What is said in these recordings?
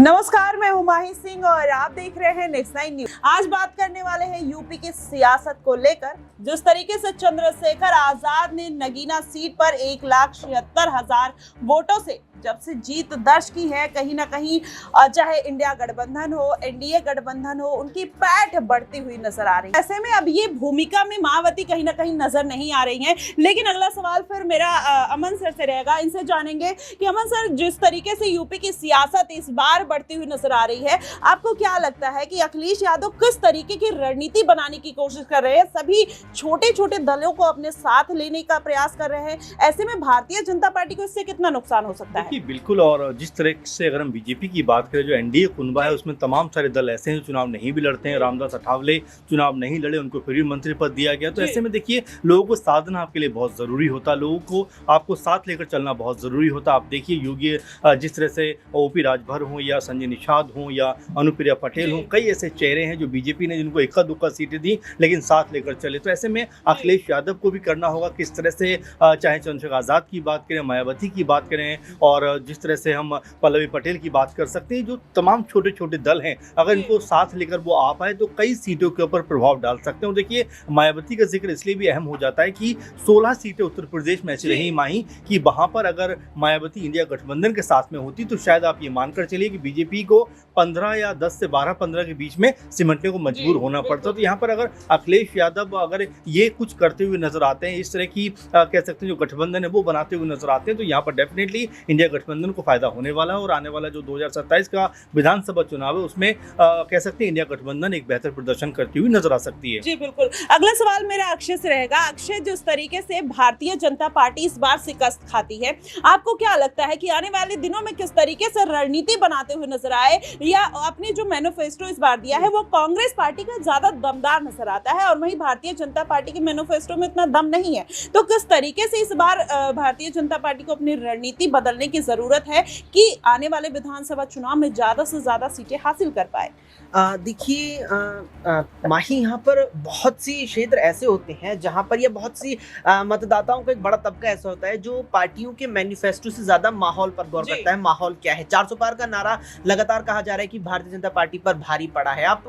नमस्कार, मैं हूं माही सिंह और आप देख रहे हैं नेक्स्ट 9 न्यूज। आज बात करने वाले हैं यूपी की सियासत को लेकर। जिस तरीके से चंद्रशेखर आजाद ने नगीना सीट पर 1,76,000 वोटों से जब से जीत दर्ज की है, कहीं ना कहीं चाहे इंडिया गठबंधन हो, एनडीए गठबंधन हो, उनकी पैठ बढ़ती हुई नजर आ रही है। ऐसे में अब ये भूमिका में मायावती कहीं ना कहीं नजर नहीं आ रही हैं। लेकिन अगला सवाल फिर मेरा अमन सर से रहेगा। इनसे जानेंगे कि अमन सर, जिस तरीके से यूपी की सियासत इस बार बढ़ती हुई नजर आ रही है, आपको क्या लगता है कि अखिलेश यादव किस तरीके की रणनीति बनाने की कोशिश कर रहे हैं? सभी छोटे छोटे दलों को अपने साथ लेने का प्रयास कर रहे हैं। ऐसे में भारतीय जनता पार्टी को इससे कितना नुकसान हो सकता है? बिल्कुल, और जिस तरह से अगर हम बीजेपी की बात करें, जो एनडीए कुनबा है उसमें तमाम सारे दल ऐसे हैं जो चुनाव नहीं भी लड़ते हैं। रामदास अठावले चुनाव नहीं लड़े, उनको फिर भी मंत्री पद दिया गया। तो ऐसे में देखिए, लोगों को साधना आपके लिए बहुत ज़रूरी होता, लोगों को आपको साथ लेकर चलना बहुत ज़रूरी होता। आप देखिए, योगी जिस तरह से ओपी राजभर हों या संजय निषाद हों या अनुप्रिया पटेल हों, कई ऐसे चेहरे हैं जो बीजेपी ने जिनको इक्का दुक्का सीटें दी लेकिन साथ लेकर चले। तो ऐसे में अखिलेश यादव को भी करना होगा किस तरह से, चाहे चंद्रशेखर आज़ाद की बात करें, मायावती की बात करें, और जिस तरह से हम पल्लवी पटेल की बात कर सकते हैं, जो तमाम छोटे छोटे दल हैं, अगर इनको साथ लेकर वो आ पाए तो कई सीटों के ऊपर प्रभाव डाल सकते हैं। देखिए, मायावती का जिक्र इसलिए भी अहम हो जाता है कि 16 सीटें उत्तर प्रदेश में ऐसी रही माही कि वहां पर अगर मायावती इंडिया गठबंधन के साथ में होती तो शायद आप ये मानकर चलिए कि बीजेपी को 15 या 10 से 12-15 के बीच में सिमटने को मजबूर होना पड़ता। तो यहाँ पर अगर अखिलेश यादव अगर ये कुछ करते हुए नजर आते हैं, इस तरह की कह सकते हैं जो गठबंधन है वो बनाते हुए नजर आते हैं, तो यहाँ पर डेफिनेटली इंडिया गठबंधन को फायदा होने वाला है। और आने वाला जो 2027 का विधानसभा चुनाव है उसमें कह सकते हैं इंडिया गठबंधन एक बेहतर प्रदर्शन करती हुई नजर आ सकती है। जी बिल्कुल। अगला सवाल मेरा अक्षय से रहेगा। अक्षय, जिस तरीके से भारतीय जनता पार्टी इस बार शिकस्त खाती है, आपको क्या लगता है कि आने वाले दिनों में किस तरीके से रणनीति बनाते हुए नजर आए, या अपने जो मैनिफेस्टो इस बार दिया है वो कांग्रेस पार्टी का ज्यादा दमदार नजर आता है और वहीं भारतीय जनता पार्टी के मैनिफेस्टो में इतना दम नहीं है? तो किस तरीके से इस बार भारतीय जनता पार्टी को अपनी रणनीति बदलने की जरूरत है कि आने वाले विधानसभा चुनाव में ज्यादा से ज्यादा सीटें हासिल कर पाए? देखिए माही, यहाँ पर बहुत सी क्षेत्र ऐसे होते हैं जहाँ पर ये बहुत सी मतदाताओं का एक बड़ा तबका ऐसा होता है जो पार्टियों के मैनिफेस्टो से ज्यादा माहौल पर गौर करता है। माहौल क्या है? 400 पार का नारा लगातार कहा जा रहा है कि भारतीय जनता पार्टी पर भारी पड़ा है। आप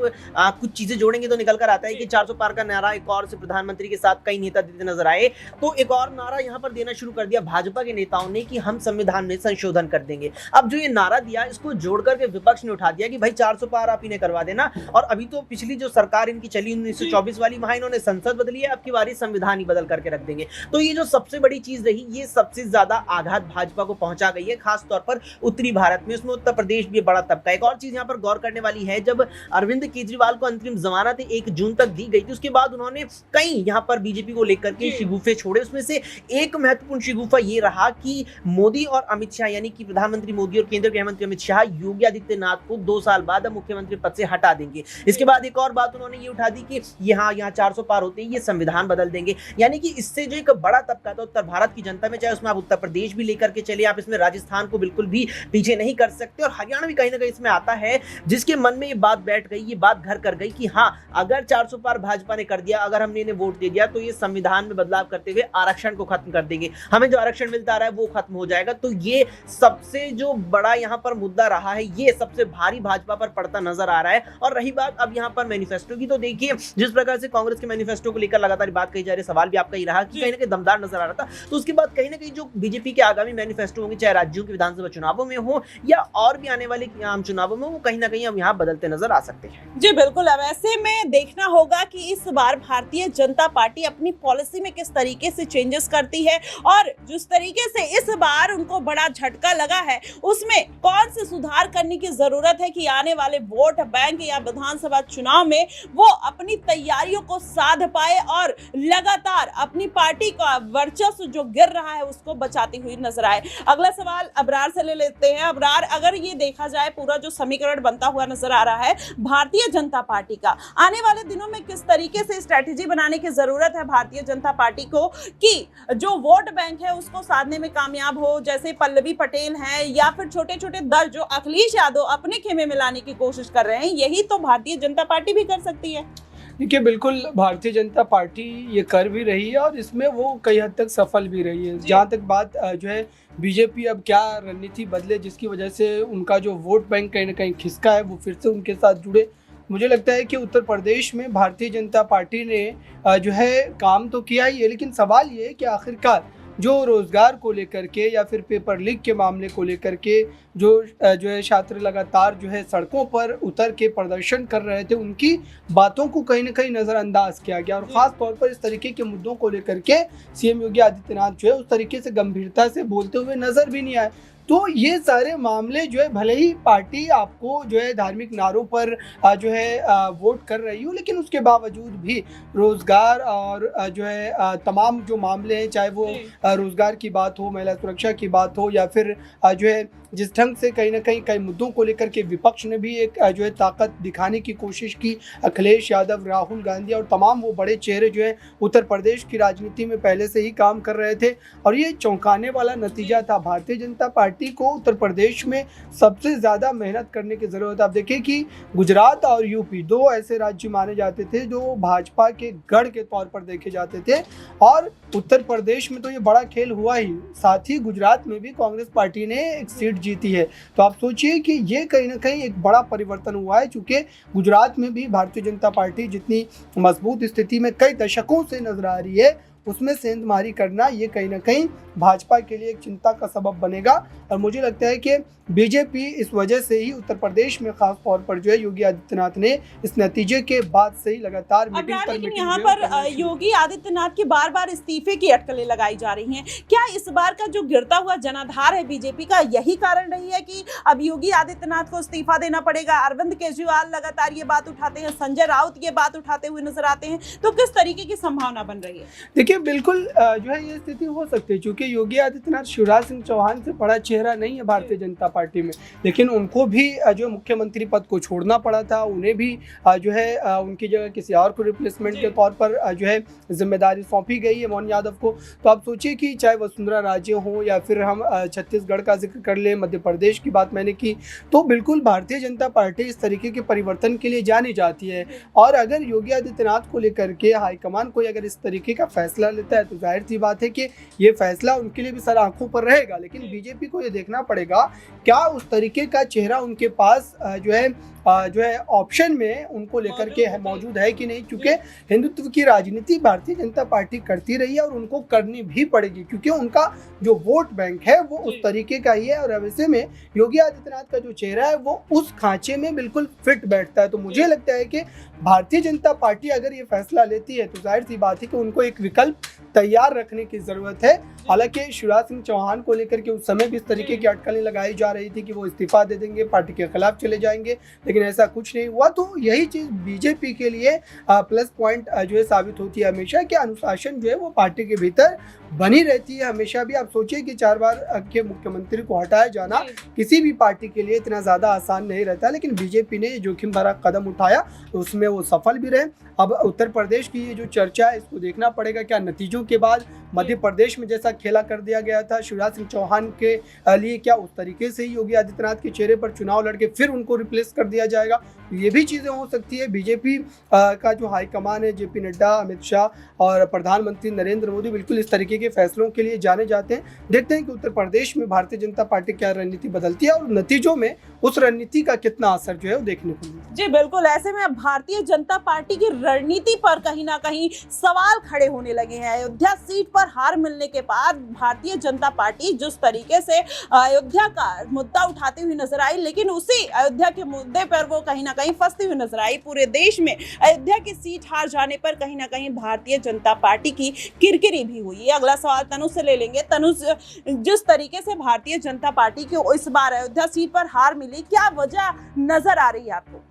कुछ चीजें जोड़ेंगे तो निकल कर आता है कि 400 पार का नारा एक और से प्रधानमंत्री के साथ कई नेता देते नजर आए, तो एक और नारा यहाँ पर देना शुरू कर दिया भाजपा के नेताओं ने कि हम संविधान में संशोधन कर देंगे। अब जो ये नारा दिया, इसको जोड़ करके विपक्ष ने उठा दिया कि भाई 400 पार आप इन्हें करवा देना। और अभी तो पिछली जो सरकार इनकी चली 1924 वाली, वहां इन्होंने संसद बदली है, अब की बारी संविधान ही बदल करके रख देंगे। तो ये जो सबसे बड़ी चीज रही, ये सबसे ज्यादा आघात भाजपा को पहुंचा गई है, खासतौर पर उत्तरी भारत में। उसमें उत्तर प्रदेश भी बड़ा तबका। एक और चीज यहाँ पर गौर करने वाली है, जब अरविंद केजरीवाल को अंतरिम जमानत 1 जून तक दी गई थी, उसके बाद उन्होंने कई यहाँ पर बीजेपी को लेकर के शिगुफे छोड़े। उसमें से एक महत्वपूर्ण शिगुफा ये रहा कि मोदी और अमित शाह, यानी कि प्रधानमंत्री मोदी और केंद्रीय गृह मंत्री अमित शाह योगी आदित्यनाथ को 2 साल बाद मुख्यमंत्री पद से हटा देंगे। इसके बाद एक और बात उन्होंने ये उठा दी कि यहाँ 400 पार होते ही ये संविधान बदल देंगे। यानी कि इससे जो एक बड़ा तबका था उत्तर भारत की जनता में, चाहे उसमें आप उत्तर प्रदेश भी लेकर के चले, आप इसमें राजस्थान को बिल्कुल भी पीछे नहीं कर सकते, और हरियाणा भी कहीं ना कहीं इसमें आता है, जिसके मन में ये बात बैठ गई, ये बात घर कर गई कि हाँ, अगर 400 पार भाजपा ने कर दिया, अगर हमने इन्हें वोट दे दिया, तो ये संविधान में बदलाव करते हुए आरक्षण को खत्म कर देंगे, हमें जो आरक्षण मिलता रहा है वो खत्म हो जाएगा। तो ये सबसे जो बड़ा यहाँ पर मुद्दा रहा है, ये सबसे भारी भाजपा पर पड़ता नजर आ रहा है। और रही बात अब यहाँ पर मैनिफेस्टो की, तो देखिए जिस प्रकार से कांग्रेस के मैनिफेस्टो को लेकर लगातार बात कही जा रही है, सवाल भी आपका ही रहा कि कहीं ना कहीं दमदार नजर आ रहा था। तो उसके बाद कहीं ना कहीं जो बीजेपी के आगामी मैनिफेस्टो होंगे, चाहे राज्यों के विधानसभा चुनावों में हो या और भी आने वाले आम चुनावों में, वो कहीं ना कहीं हम यहाँ बदलते नजर आ सकते हैं। जी बिल्कुल। अब ऐसे में देखना होगा कि इस बार भारतीय जनता पार्टी अपनी पॉलिसी में किस तरीके से चेंजेस करती है, और जिस तरीके से इस बार उनको बड़ा झटका लगा है, उसमें कौन से सुधार करने की जरूरत है कि आने वाले वोट बैंक या विधानसभा चुनाव में वो अपनी तैयारियों को साध पाए और लगातार अपनी पार्टी का वर्चस्व जो गिर रहा है उसको बचाती हुई नजर आए। अगला सवाल अबरार से ले लेते हैं। अबरार, अगर ये देखा जाए पूरा जो समीकरण बनता हुआ नजर आ रहा है भारतीय जनता पार्टी का, आने वाले दिनों में किस तरीके से स्ट्रेटेजी बनाने की जरूरत है भारतीय जनता पार्टी को कि जो वोट बैंक है उसको साधने में कामयाब हो, जैसे पल्लवी पटेल है या फिर छोटे छोटे दल जो अखिलेश यादव अपने खेमे में लाने की कोशिश कर रहे हैं, यही तो भारतीय जनता पार्टी भी कर सकती है। देखिए बिल्कुल भारतीय जनता पार्टी ये कर भी रही है और इसमें वो कई हद तक सफल भी रही है। जहाँ तक बात जो है बीजेपी अब क्या रणनीति बदले जिसकी वजह से उनका जो वोट बैंक कहीं ना कहीं खिसका है वो फिर से उनके साथ जुड़े। मुझे लगता है कि उत्तर प्रदेश में भारतीय जनता पार्टी ने जो है काम तो किया ही है, लेकिन सवाल ये है कि आखिरकार जो रोज़गार को लेकर के या फिर पेपर लीक के मामले को लेकर के जो है छात्र लगातार जो है सड़कों पर उतर के प्रदर्शन कर रहे थे, उनकी बातों को कहीं ना कहीं नज़रअंदाज किया गया और ख़ास तौर पर इस तरीके के मुद्दों को लेकर के सीएम योगी आदित्यनाथ जो है उस तरीके से गंभीरता से बोलते हुए नज़र भी नहीं आए। तो ये सारे मामले जो है भले ही पार्टी आपको जो है धार्मिक नारों पर जो है वोट कर रही हो, लेकिन उसके बावजूद भी रोज़गार और जो है तमाम जो मामले हैं, चाहे वो रोज़गार की बात हो, महिला सुरक्षा की बात हो या फिर जो है जिस ढंग से कहीं ना कहीं कई मुद्दों को लेकर के विपक्ष ने भी एक जो है ताकत दिखाने की कोशिश की, अखिलेश यादव, राहुल गांधी और तमाम वो बड़े चेहरे जो है उत्तर प्रदेश की राजनीति में पहले से ही काम कर रहे थे और ये चौंकाने वाला नतीजा था। भारतीय जनता पार्टी को उत्तर प्रदेश में सबसे ज़्यादा मेहनत करने की ज़रूरत है। आप देखिए कि गुजरात और यूपी दो ऐसे राज्य माने जाते थे जो भाजपा के गढ़ के तौर पर देखे जाते थे और उत्तर प्रदेश में तो ये बड़ा खेल हुआ ही, साथ ही गुजरात में भी कांग्रेस पार्टी ने एक सीट जीती है। तो आप सोचिए कि ये कहीं ना कहीं एक बड़ा परिवर्तन हुआ है, क्योंकि गुजरात में भी भारतीय जनता पार्टी जितनी मजबूत स्थिति में कई दशकों से नजर आ रही है, उसमें सेंधमारी करना ये कहीं ना कहीं भाजपा के लिए एक चिंता का सबब बनेगा। और मुझे लगता है कि बीजेपी इस वजह से ही उत्तर प्रदेश में खास तौर पर जो है योगी आदित्यनाथ ने इस नतीजे के बाद से ही लगातार लेकिन यहाँ पर योगी आदित्यनाथ की बार बार इस्तीफे की अटकलें लगाई जा रही हैं। क्या इस बार का जो गिरता हुआ जनाधार है बीजेपी का यही कारण रही है कि अब योगी आदित्यनाथ को इस्तीफा देना पड़ेगा? अरविंद केजरीवाल लगातार ये बात उठाते हैं, संजय राउत ये बात उठाते हुए नजर आते हैं, तो किस तरीके की संभावना बन रही है? देखिए बिल्कुल जो है ये स्थिति हो सकती है, क्योंकि योगी आदित्यनाथ शिवराज सिंह चौहान से बड़ा चेहरा नहीं है भारतीय जनता पार्टी में, लेकिन उनको भी जो मुख्यमंत्री पद को छोड़ना पड़ा था, उन्हें भी जो है उनकी जगह किसी और को रिप्लेसमेंट के तौर पर जो है जिम्मेदारी सौंपी गई है मोहन यादव को। तो आप सोचिए कि चाहे वसुंधरा राजे हो या फिर हम छत्तीसगढ़ का जिक्र कर ले, मध्य प्रदेश की बात मैंने की, तो बिल्कुल भारतीय जनता पार्टी इस तरीके के परिवर्तन के लिए जानी जाती है। और अगर योगी आदित्यनाथ को लेकर के हाईकमान कोई अगर इस तरीके का फैसला लेता है तो जाहिर सी बात है कि ये फैसला उनके लिए भी सर आंखों पर रहेगा। लेकिन बीजेपी को ये देखना पड़ेगा क्या उस तरीके का चेहरा उनके पास जो है ऑप्शन में उनको लेकर के मौजूद है कि नहीं, क्योंकि हिंदुत्व की राजनीति भारतीय जनता पार्टी करती रही है और उनको करनी भी पड़ेगी, क्योंकि उनका जो वोट बैंक है वो उस तरीके का ही है। और वैसे में योगी आदित्यनाथ का जो चेहरा है वो उस खांचे में बिल्कुल फिट बैठता है। तो मुझे लगता है कि भारतीय जनता पार्टी अगर ये फैसला लेती है तो जाहिर सी बात है कि उनको एक विकल्प तैयार रखने की जरूरत है। हालांकि शिवराज सिंह चौहान को लेकर के उस समय भी इस तरीके की अटकलें लगाई जा रही थी कि वो इस्तीफा दे देंगे, पार्टी के खिलाफ चले जाएंगे, लेकिन ऐसा कुछ नहीं हुआ। तो यही चीज़ बीजेपी के लिए प्लस पॉइंट जो है साबित होती है हमेशा, कि अनुशासन जो है वो पार्टी के भीतर बनी रहती है हमेशा भी। आप सोचिए कि 4 बार के मुख्यमंत्री को हटाया जाना किसी भी पार्टी के लिए इतना ज़्यादा आसान नहीं रहता, लेकिन बीजेपी ने जोखिम भरा कदम उठाया तो उसमें वो सफल भी रहे। अब उत्तर प्रदेश की ये जो चर्चा है इसको देखना पड़ेगा, क्या नतीजों के बाद मध्य प्रदेश में जैसा खेला कर दिया गया था शिवराज सिंह चौहान के लिए, क्या उस तरीके से ही योगी आदित्यनाथ के चेहरे पर चुनाव लड़के फिर उनको रिप्लेस कर दिया जाएगा? ये भी चीज़ें हो सकती है। बीजेपी का जो हाईकमान है जेपी नड्डा, अमित शाह और प्रधानमंत्री नरेंद्र मोदी बिल्कुल इस तरीके के फैसलों के लिए जाने जाते हैं। देखते हैं कि उत्तर प्रदेश में भारतीय जनता पार्टी क्या रणनीति बदलती है और नतीजों में उस रणनीति का कितना असर जो है वो देखने को मिलता है। जी बिल्कुल, ऐसे में भारतीय जनता पार्टी की रणनीति पर कहीं ना कहीं सवाल खड़े होने लगे हैं। अयोध्या सीट पर हार मिलने के बाद भारतीय जनता पार्टी जिस तरीके से अयोध्या का मुद्दा उठाती हुई नजर आई, लेकिन उसी अयोध्या के मुद्दे पर वो कहीं ना कहीं फंसती हुई नजर आई। पूरे देश में अयोध्या की सीट हार जाने पर कहीं ना कहीं भारतीय जनता पार्टी की किरकिरी भी हुई है। अगला सवाल तनुज से ले लेंगे। तनुज, जिस तरीके से भारतीय जनता पार्टी की इस बार अयोध्या सीट पर हार मिली, क्या वजह नजर आ रही है आपको?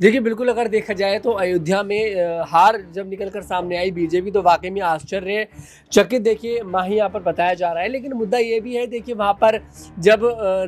देखिए बिल्कुल, अगर देखा जाए तो अयोध्या में हार जब निकल कर सामने आई बीजेपी तो वाकई में आश्चर्यचकित देखिए माही यहाँ पर बताया जा रहा है। लेकिन मुद्दा ये भी है, देखिए वहाँ पर जब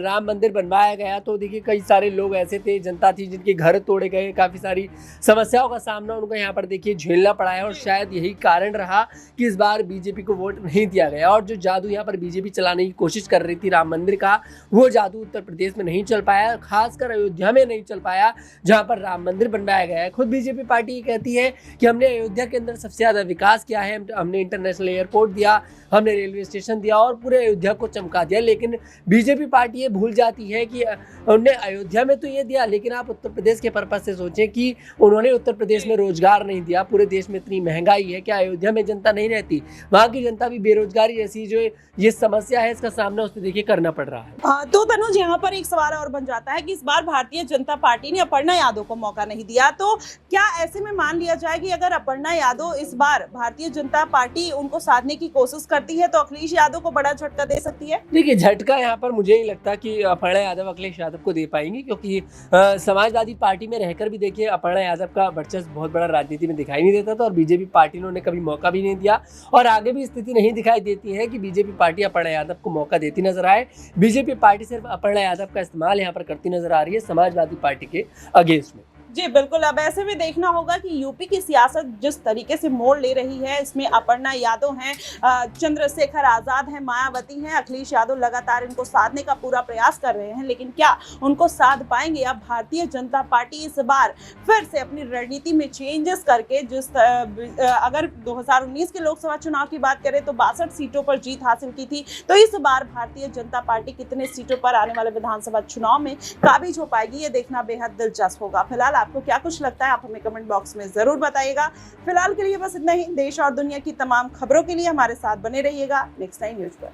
राम मंदिर बनवाया गया तो देखिए कई सारे लोग ऐसे थे, जनता थी जिनके घर तोड़े गए, काफ़ी सारी समस्याओं का सामना उनको यहाँ पर देखिए झेलना पड़ा है। और शायद यही कारण रहा कि इस बार बीजेपी को वोट नहीं दिया गया। और जो जादू यहाँ पर बीजेपी चलाने की कोशिश कर रही थी राम मंदिर का, वो जादू उत्तर प्रदेश में नहीं चल पाया, खासकर अयोध्या में नहीं चल पाया, जहाँ पर राम राम मंदिर बनवाया गया है। खुद बीजेपी पार्टी ये कहती है कि हमने अयोध्या के अंदर सबसे ज़्यादा विकास किया है, हमने इंटरनेशनल एयरपोर्ट दिया, हमने रेलवे स्टेशन दिया और पूरे अयोध्या को चमका दिया। लेकिन बीजेपी पार्टी ये भूल जाती है कि उन्होंने अयोध्या में तो ये दिया, लेकिन आप उत्तर प्रदेश के पर्पज से सोचें कि उन्होंने उत्तर प्रदेश में रोजगार नहीं दिया। पूरे देश में इतनी महंगाई है, क्या अयोध्या में जनता नहीं रहती? वहाँ की जनता भी बेरोजगारी जैसी जो ये समस्या है, इसका सामना उससे देखिए करना पड़ रहा है। तो तनुज, यहाँ पर एक सवाल और बन जाता है कि इस बार भारतीय जनता पार्टी ने अपर्णा यादव को मौका नहीं दिया, तो क्या ऐसे में मान लिया जाए कि अगर अपर्णा यादव इस बार भारतीय जनता पार्टी उनको साधने की कोशिश करती है तो अखिलेश यादव को बड़ा झटका दे सकती है? देखिए, झटका यहाँ पर मुझे नहीं लगता कि अपर्णा यादव अखिलेश यादव को दे पाएंगी, क्योंकि समाजवादी पार्टी में रहकर भी देखिए अपर्णा यादव का वर्चस्व बहुत बड़ा राजनीति में दिखाई नहीं देता था और बीजेपी पार्टी ने उन्हें कभी मौका भी नहीं दिया और आगे भी स्थिति नहीं दिखाई देती है कि बीजेपी पार्टी अपर्णा यादव को मौका देती नजर आए। बीजेपी पार्टी सिर्फ अपर्णा यादव का इस्तेमाल यहाँ पर करती नजर आ रही है समाजवादी पार्टी के अगेंस्ट में। जी बिल्कुल, अब ऐसे में देखना होगा कि यूपी की सियासत जिस तरीके से मोड़ ले रही है, इसमें अपर्णा यादव हैं, चंद्रशेखर आजाद हैं, मायावती हैं, अखिलेश यादव लगातार इनको साधने का पूरा प्रयास कर रहे हैं, लेकिन क्या उनको साध पाएंगे? अब भारतीय जनता पार्टी इस बार फिर से अपनी रणनीति में चेंजेस करके अगर 2019 के लोकसभा चुनाव की बात करें तो 62 सीटों पर जीत हासिल की थी, तो इस बार भारतीय जनता पार्टी कितने सीटों पर आने वाले विधानसभा चुनाव में काबिज हो पाएगी, ये देखना बेहद दिलचस्प होगा। फिलहाल आपको क्या कुछ लगता है, आप हमें कमेंट बॉक्स में जरूर बताइएगा। फिलहाल के लिए बस इतना ही। देश और दुनिया की तमाम खबरों के लिए हमारे साथ बने रहिएगा नेक्स्ट टाइम न्यूज पर।